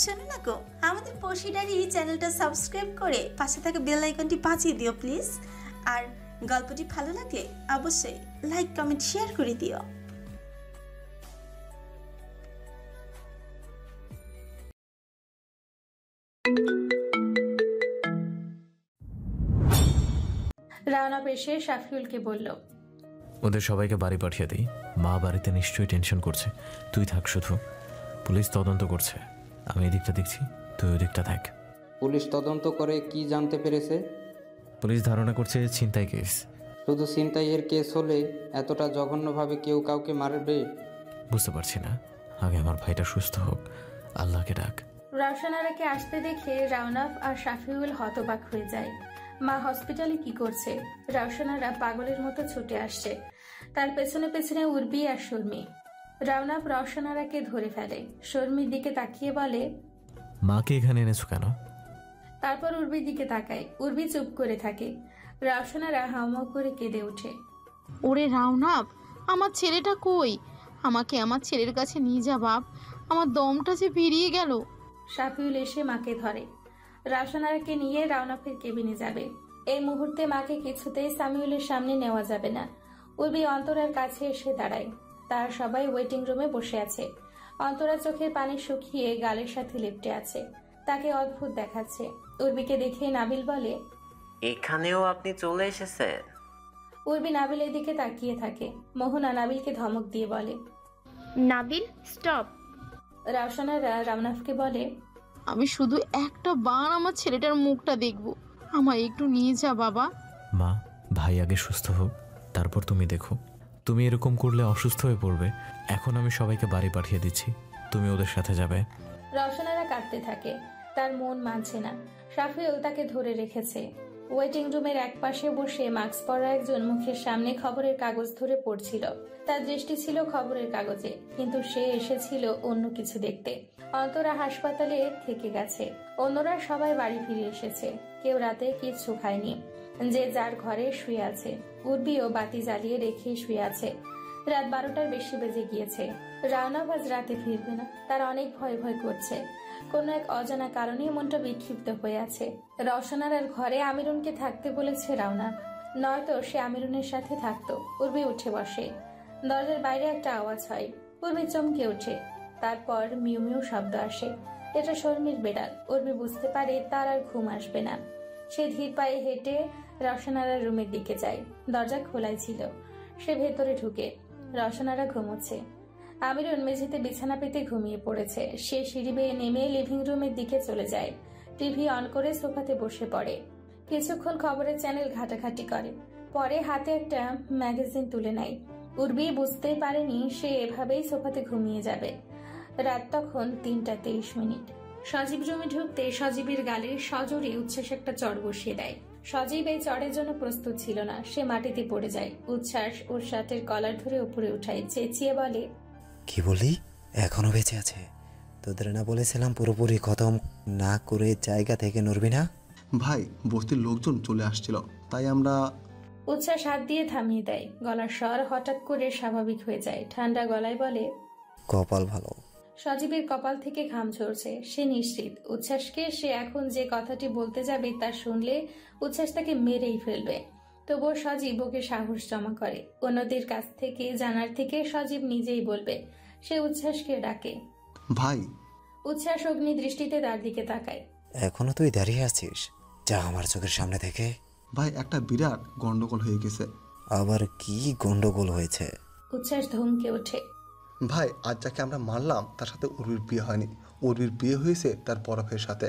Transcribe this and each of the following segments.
শোনো না গো, আমাদের পশিডারি চ্যানেলটা সাবস্ক্রাইব করে পাশে থাকা বেল আইকনটি বাজিয়ে দিও প্লিজ। আর গল্পটি ভালো লাগলে অবশ্যই লাইক কমেন্ট শেয়ার করে দিও। রানা পেশে শাফিউলকে বলল, ওদের সবাইকে বাড়ি পাঠিয়ে দিই। মা বাড়িতে নিশ্চয়ই টেনশন করছে। তুই থাক শুধু, পুলিশ তদন্ত করছে। আমি এদিকটা দেখছি, তুই ওই দিকটা থাক। পুলিশ তদন্ত করে কি জানতে পেরেছে? পুলিশ ধারণা করছে ছিনতাই কেস। শুধু ছিনতাইয়ের কেস হলে এতটা জঘন্যভাবে কেউ কাউকে মারবে? বুঝতে পারছি না, আগে আমার ভাইটা সুস্থ হোক, আল্লাহকে ডাক। রওশনারাকে আসতে দেখে রাওনাফ আর শাফিউল হতবাক হয়ে যায়। মা হসপিটালে কি করছে? রওশনারা পাগলের মতো ছুটে আসছে, তার পেছনে পেছনে উর্বি আর শর্মি। রাওনাফ রওশনারাকে ধরে ফেলে, শর্মির দিকে তাকিয়ে বলে, মাকে এখানে এনেছো কেন? তারপর উর্বির দিকে তাকায়। উর্বি চুপ করে থাকে। রওশনারা হাউমাউ করে কেঁদে ওঠে। ওরে রাওনাফ, আমার ছেলেটা কই? আমাকে আমার ছেলের কাছে নিয়ে যা বাপ, আমার দমটা যে বেরিয়ে গেল। শাফিউল এসে মাকে ধরে। রওশনারাকে নিয়ে রাওনাফের কেবিনে যাবে। এই মুহূর্তে মাকে কিছুতেই সামিউলের সামনে নেওয়া যাবে না। উর্বি অন্তরার কাছে এসে দাঁড়ায়। তার সবাই ওয়েটিং রুমে বসে আছে। অন্তরা চোখের পানি শুকিয়ে গালের সাথে লিপটে আছে, তাকে অদ্ভুত দেখাচ্ছে। উর্বিকে দেখে নাবিল বলে, এখানেও আপনি চলে এসেছেন? উর্বি নাবিলের দিকে তাকিয়ে থাকে। মোহনা নাবিলকে ধমক দিয়ে বলে, নাবিল স্টপ। রওশনারা রাওনাফকে বলে, আমি শুধু একটা বার আমার ছেলেটার মুখটা দেখব, আমায় একটু নিয়ে যা বাবা। মা, ভাই আগে সুস্থ হোক, তারপর তুমি দেখো। তুমি এরকম করলে অসুস্থ হয়ে পড়বে। এখন আমি সবাইকে বাড়ি পাঠিয়ে দিচ্ছি, তুমি ওদের সাথে যাবে। রওশনারা কাঁদতে থাকে, তার মন মানছে না। শাফিউল তাকে ধরে রেখেছে। ওয়েটিং রুমের এক পাশে বসে মাস্ক পরা একজন মুখের সামনে খবরের কাগজ ধরে পড়ছিল। তার দৃষ্টি ছিল খবরের কাগজে, কিন্তু সে এসেছিল অন্য কিছু দেখতে। অন্তরা হাসপাতালে থেকে গেছে, অন্যরা সবাই বাড়ি ফিরে এসেছে। কেউ রাতে কিচ্ছু খায়নি, যে যার ঘরে শুয়ে আছে। উর্বিও বাতি জ্বালিয়ে রেখে শুয়ে আছে। রাত 12টার বেশি বেজে গিয়েছে। রাওনাফ আজ রাতে ফিরবে না, তার অনেক ভয় ভয় করছে। কোনো এক অজানা কারণে মনটা বিক্ষিপ্ত হয়ে আছে। রওশনারার ঘরে আমিরুনকে থাকতে বলেছে রাওনাফ, নয়তো সে আমিরুনের সাথে থাকতো। উর্বি উঠে বসে। দরজার বাইরে একটা আওয়াজ হয়। উর্বি চমকে ওঠে। তারপর মিউ মিউ শব্দ আসে। এটা শর্মির বেড়াল। উর্বি বুঝতে পারে তার আর ঘুম আসবে না। সে ধীর পায়ে হেঁটে রওশনারার রুমের দিকে যায়। দরজা খোলাই ছিল। সে ভেতরে ঢুকে। রওশনারা ঘুমোচ্ছে। আমিরুন মেঝেতে বিছানা পেতে ঘুমিয়ে পড়েছে। সে সিঁড়ি বেয়ে নেমে লিভিং রুমের দিকে চলে যায়। টিভি অন করে সোফাতে বসে পড়ে। কিছুক্ষণ খবরের চ্যানেল ঘাটাঘাটি করে, পরে হাতে একটা ম্যাগাজিন তুলে নেয়। উর্বি বুঝতেই পারেনি সে এভাবেই সোফাতে ঘুমিয়ে যাবে। রাত তখন 3:23। সজীব রুমে ঢুকতে সজীবের গালে সজোরে উচ্ছ্বাস একটা চড় বসিয়ে দেয়। সজীব এই চড়ের জন্য প্রস্তুত ছিল না। সে মাটিতে পড়ে যায়। উচ্ছ্বাস ওর শার্টের কলার ধরে উপরে উঠায়, চেঁচিয়ে বলে, কি বলি? এখনো বেঁচে আছে? তোদের না বলেছিলাম পুরোপুরি খতম না করে জায়গা থেকে নড়বি না? ভাই, বস্তির লোকজন চলে আসছিল, তাই আমরা। উচ্ছ্বাস হাত দিয়ে থামিয়ে দেয়। গলার স্বর হঠাৎ করে স্বাভাবিক হয়ে যায়। ঠান্ডা গলায় বলে, কপাল ভালো। সজীবের কপাল থেকে ঘাম ঝরছে। সে নিশ্চিত উচ্ছ্বাসকে সে এখন যে কথাটি বলতে যাবে তা শুনলে উচ্ছ্বাস তাকে মেরেই ফেলবে। তবুও সজীব ওকে সাহস জমা করে। অন্যদের কাছ থেকে জানার থেকে সজীব নিজেই বলবে। সে উচ্ছ্বাসকে ডাকে, ভাই। উচ্ছ্বাস অগ্নি দৃষ্টিতে তার দিকে তাকায়। এখনো তুই দাঁড়িয়ে আছিস? যা আমার চোখের সামনে থেকে। ভাই, একটা বিরাট গন্ডগোল হয়ে গেছে। আবার কি গন্ডগোল হয়েছে? উচ্ছ্বাস ধমকে ওঠে, ভাই, আজ যাকে আমরা মারলাম তার সাথে উর্বির বিয়ে হয়নি। উর্বির বিয়ে হয়েছে তার বরফের সাথে।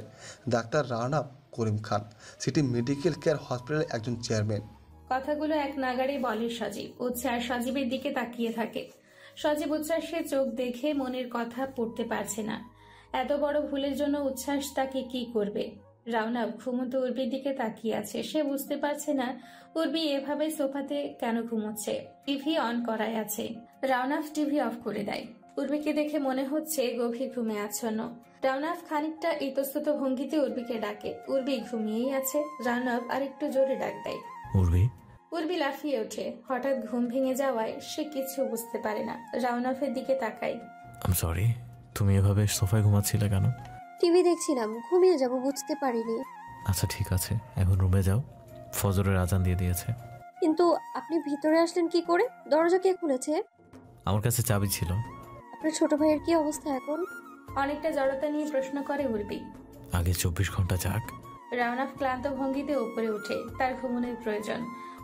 Doctor Rana Karim Khan, city medical care হসপিটালের একজন চেয়ারম্যান। কথাগুলো এক নাগাড়ে বলে সজীব। উচ্ছ্বাস সজীবের দিকে তাকিয়ে থাকে। সজীব উচ্ছ্বাসের চোখ দেখে মনের কথা পড়তে পারছে না। এত বড় ভুলের জন্য উচ্ছ্বাস তাকে কি করবে? রাওনাফ ঘুমন্ত উর্বির দিকে তাকিয়ে আছে। সে বুঝতে পারছে না উর্বি এভাবে সোফাতে কেন ঘুমোচ্ছে। টিভি অন করাই আছে। রাওনাফ টিভি অফ করে দেয়। উর্বিকে দেখে মনে হচ্ছে গভীর ঘুমে আচ্ছন্ন। রাওনাফ খানিকটা ইতস্তত ভঙ্গিতে উর্বিকে ডাকে। উর্বি ঘুমিয়েই আছে। রাওনাফ আর একটু জোরে ডাক দেয়, উর্বি। উর্বি লাফিয়ে ওঠে। হঠাৎ ঘুম ভেঙে যাওয়ায় সে কিছু বুঝতে পারে না। রাওনাফের দিকে তাকায়। আই এম সরি, তুমি এভাবে সোফায় ঘুমাচ্ছিলে কেন? টিভি দেখছিলাম, ঘুমিয়ে যাব, বুঝতে পারিনি। আচ্ছা ঠিক আছে, এখন রুমে যাও, ফজরের আজান দিয়ে দিয়েছে। কিন্তু আপনি ভিতরে আসলেন কি করে? দরজা কে খুলেছে? আমার কাছে চাবি ছিল। আপনার ছোট ভাইয়ের কি অবস্থা এখন? অনেকটা জড়তা নিয়ে প্রশ্ন করে উর্বি। আগে 24 ঘন্টা যাক। রাউনাফ ক্লান্ত ভঙ্গিতে উপরে ওঠে, তার ঘুমনের প্রয়োজন।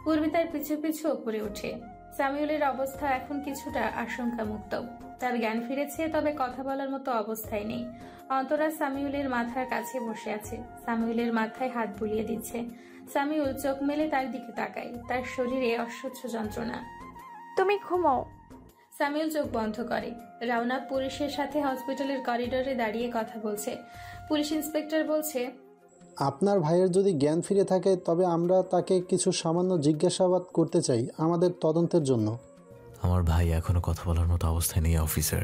উর্বি তার পিছু পিছু উপরে ওঠে। সামিউলের অবস্থা এখন কিছুটা আশঙ্কামুক্ত। তার জ্ঞান ফিরেছে, তবে কথা বলার মতো অবস্থায় নেই। অন্তরা সামিউলের মাথার কাছে বসে আছে, সামিউলের মাথায় হাত বুলিয়ে দিচ্ছে। সামিউল চোখ মেলে তার দিকে তাকায়, তার শরীরে অসহ্য যন্ত্রণা। তুমি ঘুমাও। সামিউল চোখ বন্ধ করে। রাউনাফ পুলিশের সাথে হসপিটালের করিডোরে দাঁড়িয়ে কথা বলছে। পুলিশ ইন্সপেক্টর বলছে, আপনার ভাইয়ের যদি জ্ঞান ফিরে থাকে তবে আমরা তাকে কিছু সামান্য জিজ্ঞাসাবাদ করতে চাই আমাদের তদন্তের জন্য। আমার ভাই এখনো কথা বলার মতো অবস্থায় নেই অফিসার।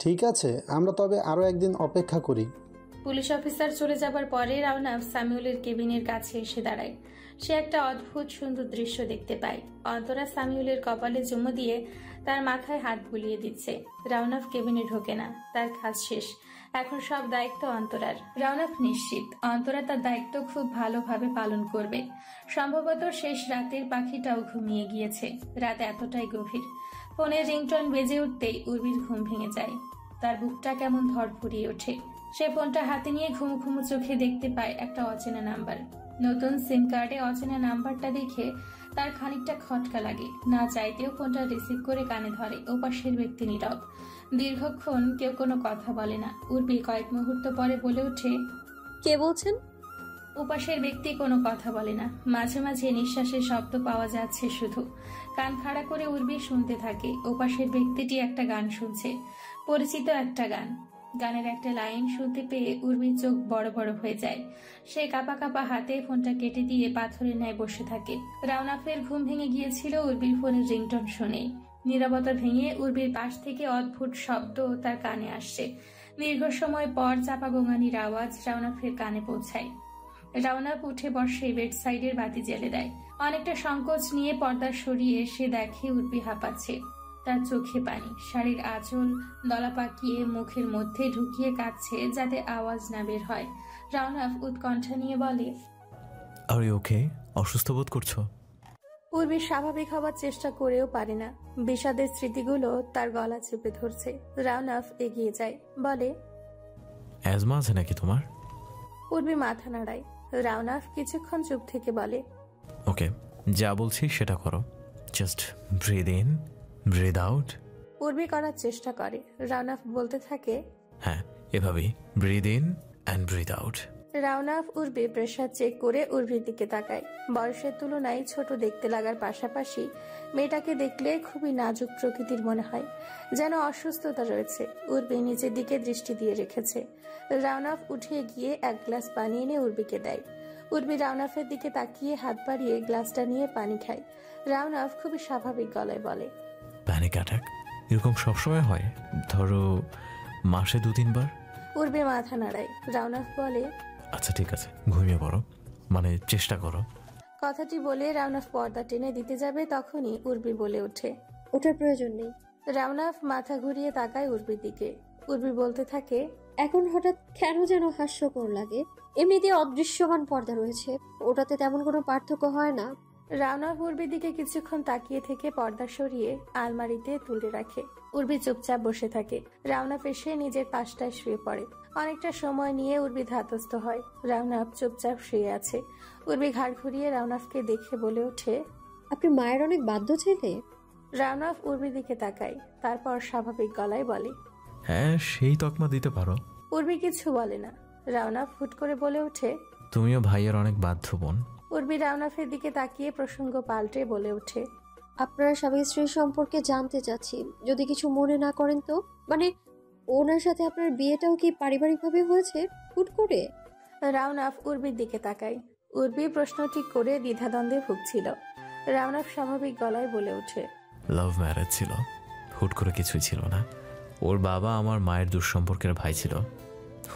ঠিক আছে, আমরা তবে আরও একদিন অপেক্ষা করি। পুলিশ অফিসার চলে যাবার পরে রাউনাফ সামিউলের কেবিনের কাছে এসে দাঁড়ায়। সে একটা অদ্ভুত সুন্দর দৃশ্য দেখতে পায়। অন্তরা সামিউলের কপালে চুমু দিয়ে তার মাথায় হাত বুলিয়ে দিচ্ছে। রাউনাফ কেবিনে ঢোকে না, তার কাজ শেষ। এখন সব দায়িত্ব অন্তরার। রাউনাফ নিশ্চিত অন্তরা তার দায়িত্ব খুব ভালোভাবে পালন করবে। সম্ভবত শেষ রাতের পাখিটাও ঘুমিয়ে গিয়েছে। রাত এতটাই গভীর। ফোনের রিংটোন বেজে উঠতেই উর্বির ঘুম ভেঙে যায়। তার বুকটা কেমন ধড়ফড়িয়ে ওঠে। সে ফোনটা হাতে নিয়ে ঘুমু ঘুমু চোখে দেখতে পায় একটা অচেনা নাম্বার। নতুন সিম কার্ডে অচেনা নাম্বারটা দেখে তার খানিকটা খটকা লাগে। না চাইতেও ফোনটা রিসিভ করে কানে ধরে। ওপাশের ব্যক্তি নীরব। দীর্ঘক্ষণ কেউ কোনো কথা বলে না। উর্বি কয়েক মুহূর্ত পরে বলে ওঠে, কে বলছেন? ওপাশের ব্যক্তি কোনো কথা বলে না। মাঝে মাঝে নিঃশ্বাসের শব্দ পাওয়া যাচ্ছে শুধু। কান খাড়া করে উর্বি শুনতে থাকে। ওপাশের ব্যক্তিটি একটা গান শুনছে, পরিচিত একটা গান। গানের একটা লাইন শুনতে পেয়ে উর্বির চোখ বড় বড় হয়ে যায়। সে কাঁপা কাঁপা হাতে ফোনটা কেটে দিয়ে পাথরের ন্যায় বসে থাকে। রাউনাফের ঘুম ভেঙে গিয়েছিল উর্বির ফোনের রিংটোন শুনে। নীরবতা ভেঙে উর্বির পাশ থেকে অদ্ভুত শব্দ তার কানে আসছে। দীর্ঘ সময় পর চাপা গোঙানির আওয়াজ রাউনাফের কানে পৌঁছায়। রাউনাফ উঠে বসে বেড সাইডের বাতি জ্বেলে দেয়। অনেকটা সংকোচ নিয়ে পর্দা সরিয়ে সে দেখে উর্বি হাঁপাচ্ছে। তার চোখে পানি, শাড়ির আঁচল দলা পাকিয়ে মুখের মধ্যে ঢুকিয়ে কাঁদছে যাতে আওয়াজ না বের হয়। রাউনাফ উৎকণ্ঠা নিয়ে বলে, আর ইউ ওকে? অসুস্থ বোধ করছো? উর্বি স্বাভাবিক হবার চেষ্টা করেও পারে না। বিষাদের স্মৃতিগুলো তার গলা চেপে ধরছে। রাউনাফ এগিয়ে যায়, বলে, অ্যাজমা আছে নাকি তোমার? উর্বি মাথা নাড়ায়। রাউনাফ কিছুক্ষণ চুপ থেকে বলে, ওকে, যা বলছি সেটা করো। Just breathe in, breathe out. Urbi করার চেষ্টা করে। রাউনাফ বলতে থাকে, হ্যাঁ, এভাবেই breathe in and breathe out. Raunaf Urbi pressure check করে উর্বির দিকে তাকায়। বয়সের তুলনায় ছোট দেখতে লাগার পাশাপাশি মেয়েটাকে দেখলে খুবই নাজুক প্রকৃতির মনে হয়, যেন অসুস্থতা রয়েছে। উর্বি নিচের দিকে দৃষ্টি দিয়ে রেখেছে। রাউনাফ উঠে গিয়ে এক গ্লাস পানি এনে উর্বিকে দেয়। উর্বি রাউনাফের দিকে তাকিয়ে হাত বাড়িয়ে গ্লাসটা নিয়ে পানি খায়। রাউনাফ খুবই স্বাভাবিক গলায় বলে, প্যানিক অ্যাটাক এরকম সবসময় হয়? ধরো মাসে 2-3 বার? উর্বি মাথা নাড়ায়। রাউনাফ বলে, আচ্ছা ঠিক আছে, ঘুমিয়ে পড়ো, মানে চেষ্টা করো। কথাটি বলে রাউনাফ পর্দা টেনে দিতে যাবে, তখনই উর্বি বলে ওঠে, ওটার প্রয়োজন নেই। রাউনাফ মাথা ঘুরিয়ে তাকায় উর্বির দিকে। উর্বি বলতে থাকে, এখন হঠাৎ কেন যেন হাস্যকর লাগে। এমনিতেই অদৃশ্যমান পর্দা রয়েছে, ওটাতে তেমন কোনো পার্থক্য হয় না। রাউনাফ উর্বির দিকে কিছুক্ষণ তাকিয়ে থেকে পর্দা সরিয়ে আলমারিতে তুলে রাখে। উর্বি চুপচাপ বসে থাকে। রাউনাফ এসে নিজের পাশটায় শুয়ে পড়ে। অনেকটা সময় নিয়ে উর্বি ধাতস্থ হয়। রাউনাফ চুপচাপ শুয়ে আছে। উর্বি ঘাড় ঘুরিয়ে রাউনাফকে দেখে বলে ওঠে, আপনি মায়ের অনেক বাধ্য ছেলে। রাউনাফ উর্বির দিকে তাকায়, তারপর স্বাভাবিক গলায় বলে, হ্যাঁ, সেই তকমা দিতে পারো। উর্বি কিছু বলে না। রাউনাফ ফুট করে বলে ওঠে, তুমিও ভাইয়ের অনেক বাধ্য বোন। উর্বি রাউনাফের দিকে তাকিয়ে প্রসঙ্গ পাল্টে বলে ওঠে, আপনার স্বামী স্ত্রীর সম্পর্কে জানতে চাচ্ছি, যদি কিছু মনে না করেন তো। মানে ওনার সাথে আপনার বিয়েটাও কি পারিবারিকভাবে হয়েছে হুট করে? রাউনাফ উর্বির দিকে তাকায়। উর্বি প্রশ্নটি করে দ্বিধাদ্বন্দ্বে ভুগছিল। রাউনাফ স্বাভাবিক গলায় বলে ওঠে, লাভ ম্যারেজ ছিল, হুট করে কিছুই ছিল না। ওর বাবা আমার মায়ের দুঃসম্পর্কের ভাই ছিল।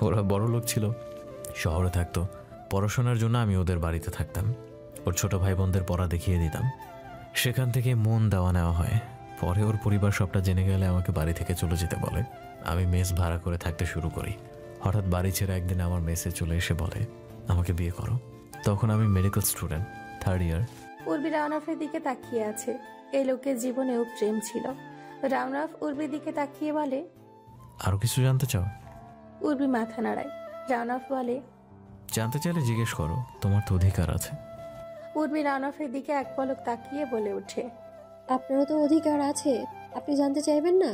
ওরা বড় লোক ছিল, শহরে থাকতো। পড়াশোনার জন্য আমি ওদের বাড়িতে থাকতাম। ওর ছোট ভাই বোনদের পড়া দেখিয়ে দিতাম। সেখান থেকে মন দেওয়া নেওয়া হয়। পরে ওর পরিবার সবটা জেনে গেলে আমাকে বাড়ি থেকে চলে যেতে বলে। আমি মেস ভাড়া করে থাকতে শুরু করি। হঠাৎ বাড়ি ছেড়ে একদিন আমার মেসে চলে এসে বলে আমাকে বিয়ে করো। তখন আমি মেডিকেল স্টুডেন্ট, 3rd ইয়ার। উর্বি রাউনাফের দিকে তাকিয়ে আছে। এই লোকের জীবনেও প্রেম ছিল। রাউনাফ উর্বির দিকে তাকিয়ে বলে, আরো কিছু জানতে চাও? উর্বি মাথা নাড়ায়। রাউনাফ বলে, জানতে চাইলে জিজ্ঞেস করো, তোমার তো অধিকার আছে। উর্বি রাউনাফের দিকে এক পলক তাকিয়ে বলে ওঠে, আপনারও তো অধিকার আছে, আপনি জানতে চাইবেন না?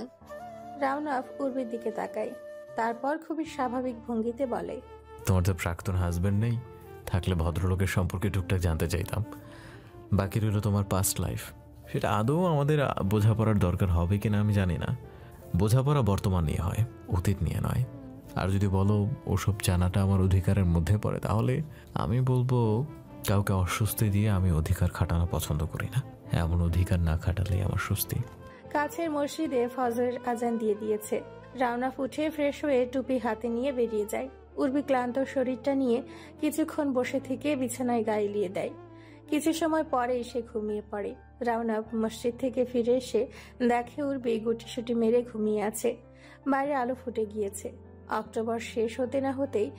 রাউনাফ উর্বির দিকে তাকায়, তারপর খুবই স্বাভাবিক ভঙ্গিতে বলে, তোমার তো প্রাক্তন হাজবেন্ড নেই, থাকলে ভদ্রলোকের সম্পর্কে টুকটাক জানতে চাইতাম। বাকি রইল তোমার পাস্ট লাইফ, সেটা আদৌ আমাদের বোঝাপড়ার দরকার হবে কিনা আমি জানি না। বোঝাপড়া বর্তমান নিয়ে হয়, অতীত নিয়ে নয়। আর যদি বলো ওসব জানাটা আমার অধিকারের মধ্যে পড়ে, তাহলে আমি বলবো কাউকে অস্বস্তি দিয়ে আমি অধিকার খাটানো পছন্দ করি না। এমন অধিকার না খাটালেই আমার স্বস্তি। কাছের মসজিদে ফজরের আজান দিয়ে দিয়েছে। রাউনাফ উঠে ফ্রেশ হয়ে টুপি হাতে নিয়ে বেরিয়ে যায়। উর্বি ক্লান্ত শরীরটা নিয়ে কিছুক্ষণ বসে থেকে বিছানায় গায়ে লিয়ে দেয়। কিছু সময় পরে এসে ঘুমিয়ে পড়ে। রাউনাফ মসজিদ থেকে ফিরে এসে দেখে উর্বি গুটিসুটি মেরে ঘুমিয়ে আছে। বাইরে আলো ফুটে গিয়েছে। অক্টোবর শেষ হতে না হতেই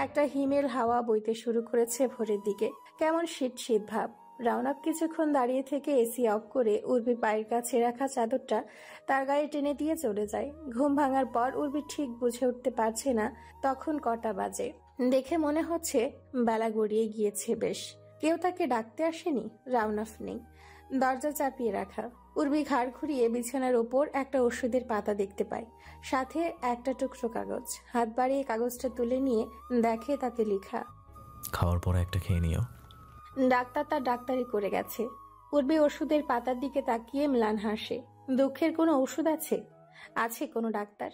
একটা হিমেল হাওয়া বইতে শুরু করেছে ভোরের দিকে। কেমন শীত শীত ভাব। রাউনাফ কিছুক্ষণ দাঁড়িয়ে থেকে এসি অফ করে উর্বির পায়ের কাছে রাখা চাদরটা তার গায়ে টেনে দিয়ে চলে যায়। ঘুম ভাঙার পর উর্বি ঠিক বুঝে উঠতে পারছে না তখন কটা বাজে। দেখে মনে হচ্ছে বেলা গড়িয়ে গিয়েছে বেশ। কেউ তাকে ডাকতে আসেনি। রাউনাফ নেই, দরজা চাপিয়ে রাখা। উর্বি ঘাড় ঘুরিয়ে বিছানার ওপর একটা ওষুধের পাতা দেখতে পায়, সাথে একটা টুকরো কাগজ। হাত বাড়িয়ে কাগজটা তুলে নিয়ে দেখে তাতে লেখা, খাওয়ার পর একটা খেয়ে নিও। ডাক্তার তার ডাক্তারি করে গেছে। উর্বি ওষুধের পাতার দিকে তাকিয়ে ম্লান হাসে। দুঃখের কোনো ওষুধ আছে? আছে কোনো ডাক্তার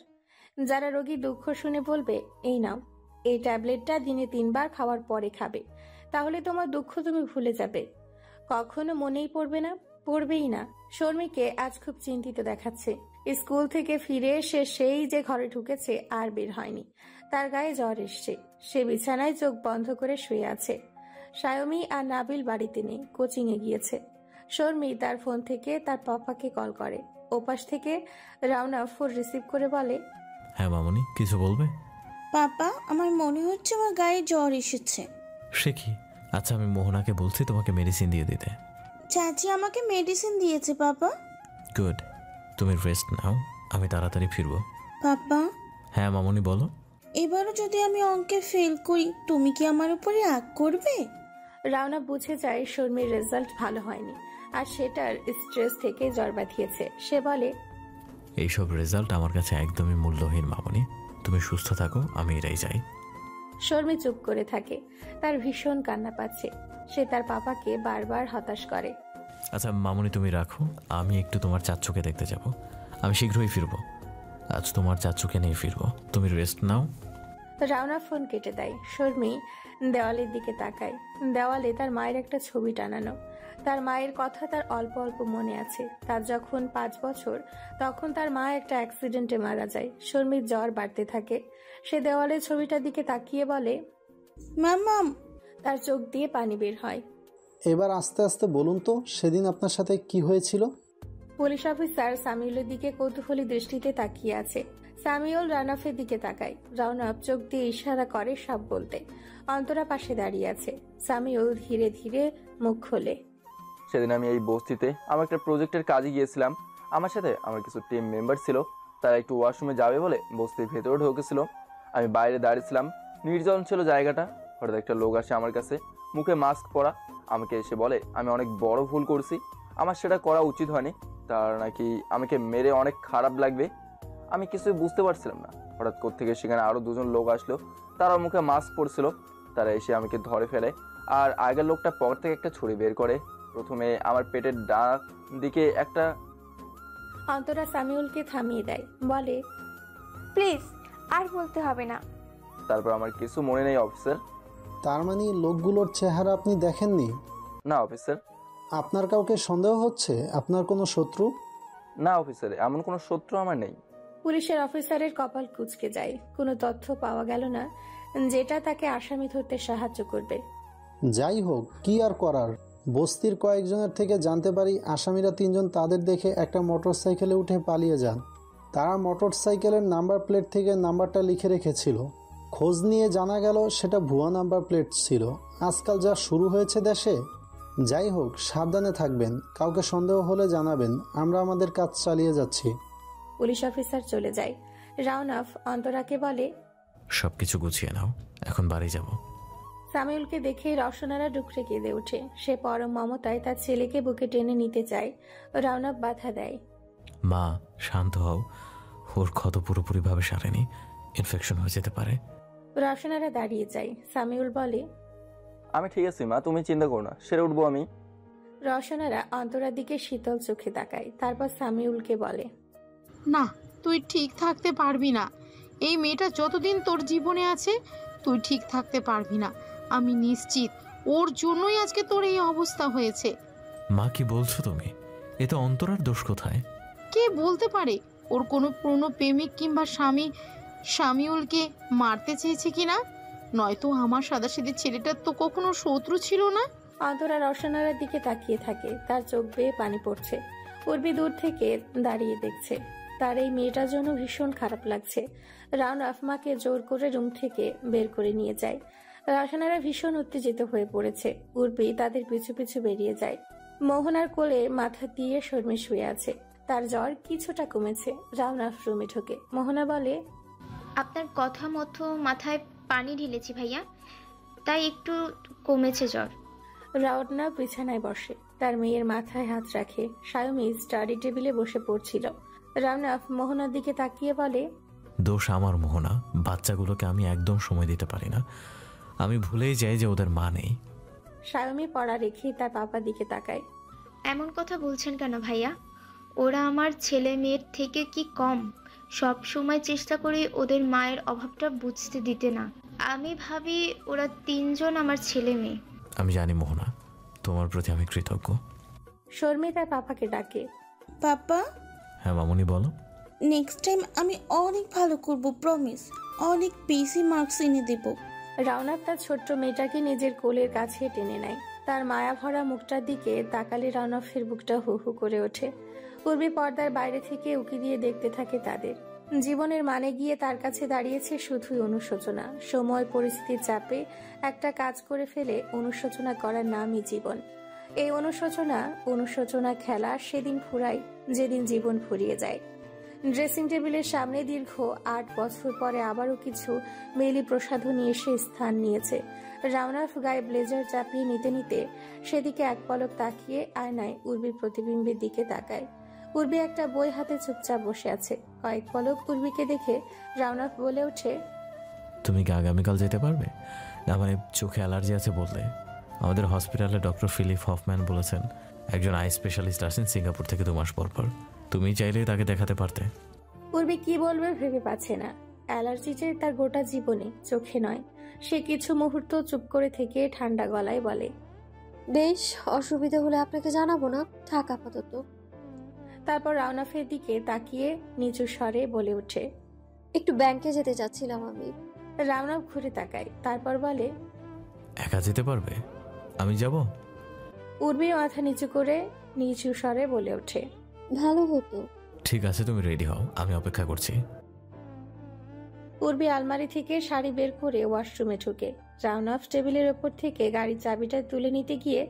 যারা রোগীর দুঃখ শুনে বলবে, এই নাও, এই ট্যাবলেটটা দিনে 3 বার খাওয়ার পরে খাবে, তাহলে তোমার দুঃখ তুমি ভুলে যাবে। কখনো মনেই পড়বে না, পড়বেই না। শর্মিকে আজ খুব চিন্তিত দেখাচ্ছে। স্কুল থেকে ফিরে এসে সেই যে ঘরে ঢুকেছে আর বের হয়নি। তার গায়ে জ্বর এসছে। সে বিছানায় চোখ বন্ধ করে শুয়ে আছে। সায়মি আর নাবিল বাড়িতে নেই, কোচিং এ গিয়েছে। শর্মি তার ফোন থেকে তার পাপাকে কল করে। ওপাশ থেকে রাউনা ফোন রিসিভ করে বলে, হ্যাঁ মামনি, কিছু বলবে? পাপা, আমার মনে হচ্ছে আমার গায়ে জ্বর এসেছে। সে কি? আচ্ছা, আমি মোহনাকে বলছি তোমাকে মেডিসিন দিয়ে দিতে। চাচি আমাকে মেডিসিন দিয়েছে পাপা। গুড, তুমি রেস্ট নাও, আমি তাড়াতাড়ি ফিরবো। পাপা। হ্যাঁ মামনি, বলো। এবারও যদি আমি অঙ্কে ফেল করি, তুমি কি আমার উপরে রাগ করবে? রাউনা বুঝে যায় শর্মির রেজাল্ট ভালো হয়নি, আর সেটার স্ট্রেস থেকে জ্বর বাঁধিয়েছে। সে বলে, এইসব রেজাল্ট আমার কাছে একদমই মূল্যহীন মামনি, তুমি সুস্থ থাকো, আমি এরাই যাই। শর্মি চুপ করে থাকে। তার ভীষণ কান্না পাচ্ছে। সে তার পাপাকে বারবার হতাশ করে। আচ্ছা মামনি, তুমি রাখো, আমি একটু তোমার চাচ্চুকে দেখতে যাব। আমি শীঘ্রই ফিরবো। আজ তোমার চাচ্চুকে নিয়ে ফিরবো, তুমি রেস্ট নাও। রাউনা ফোন কেটে দেয়। শর্মি দেওয়ালের দিকে তাকায়। দেওয়ালে তার মায়ের একটা ছবি টানানো। তার মায়ের কথা তার অল্প অল্প মনে আছে। তার যখন 5 বছর, তখন তার মা একটা অ্যাক্সিডেন্টে মারা যায়। শর্মির জ্বর বাড়তে থাকে। সে দেওয়ালের ছবিটার দিকে তাকিয়ে বলে, মাম। তার চোখ দিয়ে পানি বের হয়। এবার আস্তে আস্তে বলুন তো, সেদিন আপনার সাথে কি হয়েছিল? পুলিশ অফিসার সামিউলের দিকে কৌতূহলী দৃষ্টিতে তাকিয়ে আছে। সামিউল রানাফের দিকে তাকায়। রানাফ চোখ দিয়ে ইশারা করে সব বলতে। অন্তরা পাশে দাঁড়িয়ে আছে। সামিউল ধীরে ধীরে মুখ খোলে। সেদিন আমি এই বস্তিতে আমার একটা প্রজেক্টের কাজে গিয়েছিলাম। আমার সাথে আমার কিছু টিম মেম্বার ছিল। তারা একটু ওয়াশরুমে যাবে বলে বস্তির ভেতরে ঢুকেছিল। আমি বাইরে দাঁড়িয়েছিলাম, নির্জন ছিল জায়গাটা। হঠাৎ একটা লোক আসে আমার কাছে, মুখে মাস্ক পরা। আমাকে এসে বলে আমি অনেক বড় ভুল করছি, আমার সেটা করা উচিত হয়নি। তার নাকি আমাকে মেরে অনেক খারাপ লাগবে। আমি কিছুই বুঝতে পারছিলাম না। হঠাৎ কোত্থেকে সেখানে আরও 2জন লোক আসলো, তারা মুখে মাস্ক পরছিল। তারা এসে আমাকে ধরে ফেলে, আর আগের লোকটা পকেট থেকে একটা ছুরি বের করে প্রথমে আমার পেটের ডান দিকে একটা। অন্তরা সামিউলকে থামিয়ে দেয়, বলে, প্লিজ আর বলতে হবে না। তারপর আমার কিছু মনে নেই অফিসার। তার মানে লোকগুলোর চেহারা আপনি দেখেননি? না অফিসার। আপনার কাউকে সন্দেহ হচ্ছে? আপনার কোনো শত্রু? না অফিসার, এমন কোনো শত্রু আমার নেই। পুলিশের অফিসারের কপাল কুঁচকে যায়। কোনো তথ্য পাওয়া গেল না যেটা তাকে আসামি ধরতে সাহায্য করবে। যাই হোক, কি আর করার। বস্তির কয়েকজনের থেকে জানতে পারি আসামিরা 3 জন তাদের দেখে একটা মোটরসাইকেলে উঠে পালিয়ে যান। তারা মোটরসাইকেলের নাম্বার প্লেট থেকে নাম্বারটা লিখে রেখেছিল। খোঁজ নিয়ে জানা গেল সেটা ভুয়া নাম্বার প্লেট ছিল। আজকাল যা শুরু হয়েছে দেশে। যাই হোক, সাবধানে থাকবেন, কাউকে সন্দেহ হলে জানাবেন। আমরা আমাদের কাজ চালিয়ে যাচ্ছি। পুলিশ অফিসার চলে যায়। রাউনাফ অন্তরাকে বলে, সবকিছু গুছিয়ে নাও, এখন বাড়ি যাব। সামিউলকে দেখে রওশনারা ডুকরে কেঁদে ওঠে। সে পরম মমতায় তার ছেলেকে বুকে টেনে নিতে চায়। রাউনাফ বাধা দেয়। মা, শান্ত হও, ওর ক্ষত পুরোপুরিভাবে সারেনি, ইনফেকশন হয়ে যেতে পারে। রওশনারা দাঁড়িয়ে যায়। সামিউল বলে, আমি ঠিক আছি মা, তুমি চিন্তা করো না, সেরে উঠবো আমি। রওশনারা অন্তরার দিকে শীতল চোখে তাকায়। তারপর সামিউলকে বলে, না, তুই ঠিক থাকতে পারবি না। এই মেয়েটা যতদিন তোর জীবনে আছে তুই ঠিক থাকতে পারবি না। আমি নিশ্চিত ওর জন্যই আজকে তোর এই অবস্থা হয়েছে। মা, কি বলছো তুমি? এ তো অন্তরার দোষ কোথায়? কে বলতে পারে ওর কোনো পুরনো প্রেমিক কিংবা স্বামী সামিউলকে মারতে চেয়েছে কিনা? নয়তো আমার সাদাসিধে ছেলেটার তো কখনো শত্রু ছিল না। অন্তরা রওশনারার দিকে তাকিয়ে থাকে। তার চোখ বেয়ে পানি পড়ছে। উর্বি দূর থেকে দাঁড়িয়ে দেখছে। তার এই মেয়েটার জন্য ভীষণ খারাপ লাগছে। রাউনাফ মাকে জোর করে রুম থেকে বের করে নিয়ে যায়। রওশনারা ভীষণ উত্তেজিত হয়ে পড়েছে। উর্বি তাদের পিছু পিছু বেরিয়ে যায়। মোহনার কোলে মাথা দিয়ে শর্মী শুয়ে আছে। তার জ্বর কিছুটা কমেছে। রাউনাফ রুমে ঢোকে। মোহনা বলে, আপনার কথা মতো মাথায় পানি ঢেলেছি ভাইয়া, তাই একটু কমেছে জ্বর। রাউনাফ বিছানায় বসে। তার মেয়ের মাথায় হাত রাখে। সায়মী স্টাডি টেবিলে বসে পড়ছিল। রাউনাফ মোহনার দিকে তাকিয়ে বলে, দোষ আমার মোহনা, বাচ্চাগুলোকে আমি একদম সময় দিতে পারি না। আমি ভুলেই যাই যে ওদের মা নেই। সায়মী পড়া রেখে তার পাপার দিকে তাকায়। এমন কথা বলছেন কেন ভাইয়া? ওরা আমার ছেলে মেয়ের থেকে কি কম? সব সময় চেষ্টা করি ওদের মায়ের অভাবটা বুঝতে দিতে না। আমি ভাবি ওরা তিনজন আমার ছেলে মেয়ে। আমি জানি মোহনা, তোমার প্রতি আমি কৃতজ্ঞ। শর্মী তার পাপাকে ডাকে। পাপা, হ্যাঁ মামুনি, বলো। নেক্সট টাইম আমি অনেক ভালো করব, প্রমিস। অনেক বেশি মার্কস এনে দেব। রাউনাফ তার ছোট্ট মেয়েটাকে নিজের কোলের কাছে টেনে নেয়। তার মায়া ভরা মুখটার দিকে তাকালে রাউনাফের বুকটা হু হু করে ওঠে। উর্বি পর্দার বাইরে থেকে উকি দিয়ে দেখতে থাকে তাদের। জীবনের মানে গিয়ে তার কাছে দাঁড়িয়েছে শুধুই অনুশোচনা। সময় পরিস্থিতির চাপে একটা কাজ করে ফেলে অনুশোচনা করার নামই জীবন। এই অনুশোচনা খেলা সেদিন ফুরায় যেদিন জীবন ফুরিয়ে যায়। ড্রেসিং টেবিলের সামনে দীর্ঘ 8 বছর পরে আবারও কিছু মেলি প্রসাধনী এসে স্থান নিয়েছে। রাউনাফ গায়ে ব্লেজার চাপিয়ে নিতে নিতে সেদিকে এক পলক তাকিয়ে আয়নায় উর্বির প্রতিবিম্বের দিকে তাকায়। উর্বি একটা বই হাতে চুপচাপ বসে আছে। কয়েক পলক উর্বিকে দেখে রাউনাফ বলে ওঠে, তুমি কি আগামীকাল যেতে পারবে? না মানে চোখে অ্যালার্জি আছে বললে। আমাদের হসপিটালে ডক্টর ফিলিপ হফম্যান বলেছেন একজন আই স্পেশালিস্ট আসেন সিঙ্গাপুর থেকে 2 মাস পর পর। তুমি চাইলেই তাকে দেখাতে পারতে। উর্বি কি বলবে ভেবে পাচ্ছে না। অ্যালার্জি যে তার গোটা জীবনে, চোখে নয়। সে কিছু মুহূর্ত চুপ করে থেকে ঠান্ডা গলায় বলে, বেশ, অসুবিধা হলে আপনাকে জানাবো না, থাক আপাতত। তারপর রাউনাফের দিকে তাকিয়ে নিচু স্বরে বলে ওঠে, একটু ব্যাংকে যেতে চাচ্ছিলাম আমি। রাউনাফ ঘুরে তাকায়। তারপর বলে, একা যেতে পারবে? আমি যাব। উর্বি মাথা নিচু করে নিচু স্বরে বলে ওঠে, ভালো হতো। ঠিক আছে, তুমি রেডি হও, আমি অপেক্ষা করছি। উর্বি আলমারি থেকে শাড়ি বের করে ওয়াশরুমে ঢুকে। রাউনাফ টেবিলের ওপর থেকে গাড়ির চাবিটা তুলে নিতে গিয়ে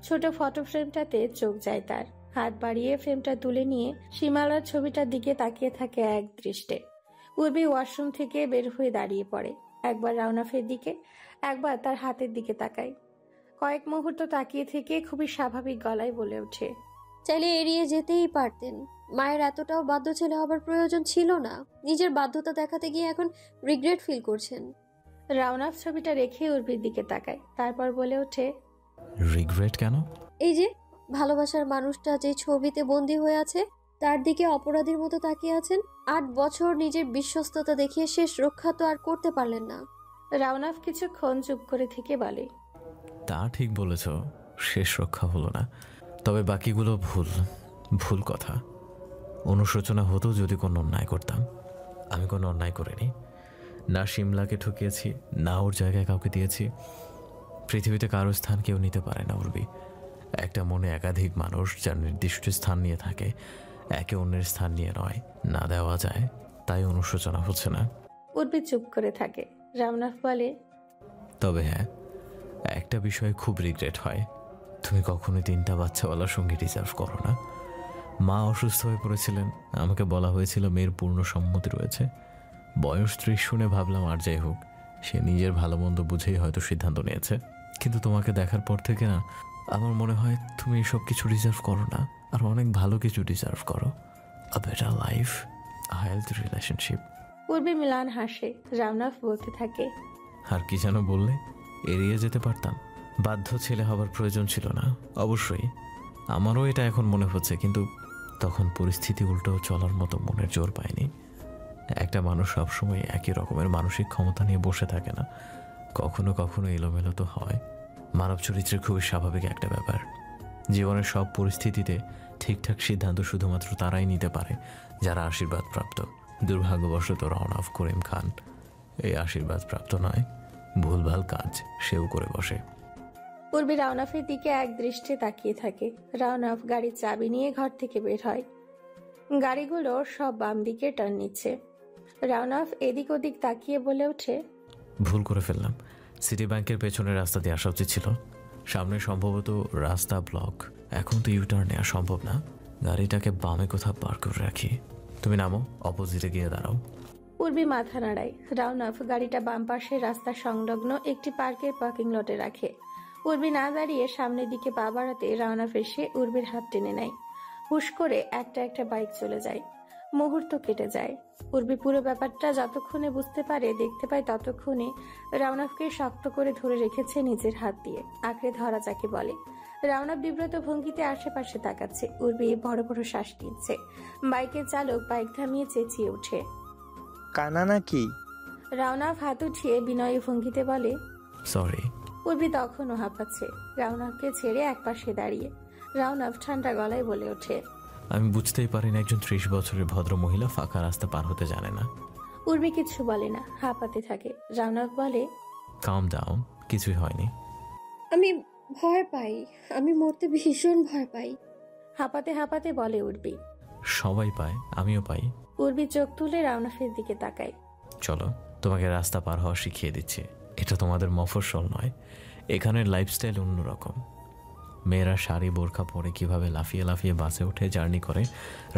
ছোট ফটো ফ্রেমটাতে চোখ যায় তার। হাত বাড়িয়ে ফ্রেমটা তুলে নিয়ে সীমালার ছবিটার দিকে তাকিয়ে থাকে এক দৃষ্টে। উর্বি ওয়াশরুম থেকে বের হয়ে দাঁড়িয়ে পড়ে। একবার রাউনাফের দিকে, একবার তার হাতের দিকে তাকায়। কয়েক মুহূর্ত তাকিয়ে থেকে খুবই স্বাভাবিক গলায় বলে ওঠে, চাইলে এড়িয়ে যেতেই পারতেন। মায়ের এতটাও বাধ্য ছেলে হবার প্রয়োজন ছিল না। নিজের বাধ্যতা দেখাতে গিয়ে এখন রিগ্রেট ফিল করছেন। রাউনাফ ছবিটা রেখে উর্বির দিকে তাকায়। তারপর বলে ওঠে, রিগ্রেট কেন? এই যে ভালোবাসার মানুষটা যে ছবিতে বন্দী হয়ে আছে তার দিকে অপরাধীর মতো তাকিয়ে আছেন। 8 বছর নিজের বিশ্বস্ততা দেখিয়ে শেষ রক্ষা তো আর করতে পারলেন না। রাউনাফ কিছুক্ষণ চুপ করে থেকে বলে, তা ঠিক বলেছ, শেষ রক্ষা হলো না, তবে বাকিগুলো ভুল কথা। অনুশোচনা হতো যদি কোনো অন্যায় করতাম। আমি কোনো অন্যায় করিনি। না শিমলাকে ঠকিয়েছি, না ওর জায়গায় কাউকে দিয়েছি। পৃথিবীতে কারো স্থান কেউ নিতে পারে না উর্বি। একটা মনে একাধিক মানুষ যার নির্দিষ্ট স্থান নিয়ে থাকে, একে অন্যের স্থান নিয়ে নয়। না দেওয়া যায়, তাই অনুশোচনা হচ্ছে না। উর্বি চুপ করে থাকে। রামনাফ বলে, তবে হ্যাঁ, একটা বিষয়ে খুব রিগ্রেট হয়, তুমি কখনোই 3টা বাচ্চাওয়ালা সঙ্গী ডিজার্ভ করো না। মা অসুস্থ হয়ে পড়েছিলেন, আমাকে বলা হয়েছিল মেয়ের পূর্ণ সম্মতি রয়েছে। বয়স 30 শুনে ভাবলাম আর যাই হোক, সে নিজের ভালো মন্দ বুঝেই হয়তো সিদ্ধান্ত নিয়েছে। কিন্তু তোমাকে দেখার পর থেকে না আমার মনে হয় তুমি এসব কিছু ডিজার্ভ করো না, আর অনেক ভালো কিছু ডিজার্ভ করো। A better life, a healthy relationship. Urvi Milan হাসে। রামনাফ বলতে থাকে, আর কি যেন বললে? এড়িয়ে যেতে পারতাম, বাধ্য ছেলে হবার প্রয়োজন ছিল না। অবশ্যই আমারও এটা এখন মনে হচ্ছে, কিন্তু তখন পরিস্থিতি উল্টো চলার মতো মনের জোর পায়নি। একটা মানুষ সবসময় একই রকমের মানসিক ক্ষমতা নিয়ে বসে থাকে না, কখনো কখনো এলোমেলো তো হয়। মানব চরিত্রে খুবই স্বাভাবিক একটা ব্যাপার। জীবনের সব পরিস্থিতিতে ঠিকঠাক সিদ্ধান্ত শুধুমাত্র তারাই নিতে পারে যারা আশীর্বাদপ্রাপ্ত। দুর্ভাগ্যবশত রওনাফ করিম খান এই আশীর্বাদপ্রাপ্ত নয়, ভুলভাল কাজ সেও করে বসে। উর্বি রাওনাফের দিকে এক দৃষ্টে তাকিয়ে থাকে। রাওনাফ গাড়ির চাবি নিয়ে ঘর থেকে বের হয়। গাড়িগুলো সব বাম দিকে টার্ন নিচ্ছে। রাওনাফ এদিক ওদিক তাকিয়ে বলে ওঠে, ভুল করে ফেললাম, সিটি ব্যাংকের পেছনের রাস্তা দিয়ে আসা উচিত ছিল। সামনে সম্ভবত রাস্তা ব্লক, এখন তো ইউটার্ন নেওয়া সম্ভব না। গাড়িটাকে বামে কোথাও পার্ক করে রাখি, তুমি নামো, অপোজিটে গিয়ে দাঁড়াও। উর্বি মাথা নাড়ায়। রাওনাফ গাড়িটা বাম পাশে রাস্তা সংলগ্ন একটি পার্কের পার্কিং লটে রাখে। উর্বি না দাঁড়িয়ে সামনের দিকে পা বাড়াতে রাওনাফ এসে উর্বির হাত টেনে নেয়। হুশ করে একটা একটা বাইক চলে যায়। মুহূর্ত কেটে যায়। উর্বি পুরো ব্যাপারটা যতক্ষণে বুঝতে পারে, দেখতে পায়, ততক্ষণে রাওনাফকে শক্ত করে ধরে রেখেছে নিজের হাত দিয়ে। আঁকড়ে ধরা যাকে বলে। রাওনাফ বিব্রত ভঙ্গিতে আশেপাশে তাকাচ্ছে। উর্বি বড় বড় শ্বাস নিচ্ছে। বাইকের চালক বাইক থামিয়ে চেঁচিয়ে ওঠে, কানা নাকি? রাওনাফ হাত উঠিয়ে বিনয়ী ভঙ্গিতে বলে, সরি। উর্বি তখনও হাঁপাচ্ছে। রাওনাফকে ছেড়ে একপাশে দাঁড়িয়ে রাওনাফ ঠান্ডা গলায় বলে ওঠে, আমি বুঝতেই পারি না একজন 30 বছরের ভদ্র মহিলা ফাঁকা রাস্তা পার হতে জানে না। উর্বি কিছু বলে না, হাঁপাতে থাকে। রাওনাফ বলে, কাম ডাউন, কিছুই হয়নি। আমি ভয় পাই, আমি মরতে ভীষণ ভয় পাই। হাঁপাতে হাঁপাতে বলে উর্বি। সবাই পায়, আমিও পাই। উর্বি চোখ তুলে রাওনাফের দিকে তাকায়। চলো, তোমাকে রাস্তা পার হওয়া শিখিয়ে দিচ্ছি। এটা তোমাদের মফস্বল নয়, এখানের লাইফস্টাইল অন্যরকম। মেয়েরা শাড়ি বোরখা পরে কিভাবে লাফিয়ে লাফিয়ে বাসে উঠে জার্নি করে